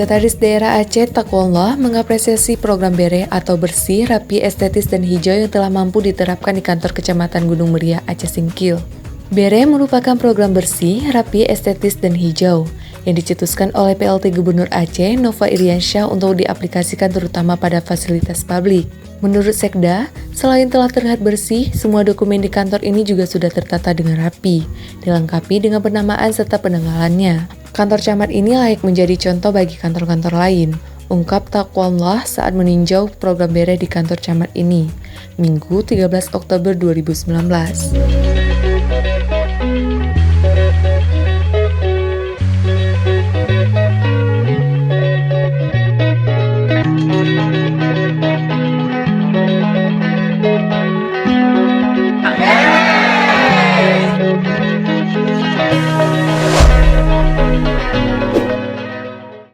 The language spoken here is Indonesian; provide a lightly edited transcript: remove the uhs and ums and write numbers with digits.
Sekretaris Daerah Aceh Taqwallah mengapresiasi program Bere atau bersih, rapi, estetis, dan hijau yang telah mampu diterapkan di kantor Kecamatan Gunung Muria, Aceh Singkil. Bere merupakan program bersih, rapi, estetis, dan hijau yang dicetuskan oleh PLT Gubernur Aceh, Nova Iriansyah untuk diaplikasikan terutama pada fasilitas publik. Menurut Sekda, selain telah terlihat bersih, semua dokumen di kantor ini juga sudah tertata dengan rapi, dilengkapi dengan penamaan serta penanggalannya. Kantor camat ini layak menjadi contoh bagi kantor-kantor lain, ungkap Taqwallah saat meninjau program Bere di kantor camat ini, Minggu 13 Oktober 2019.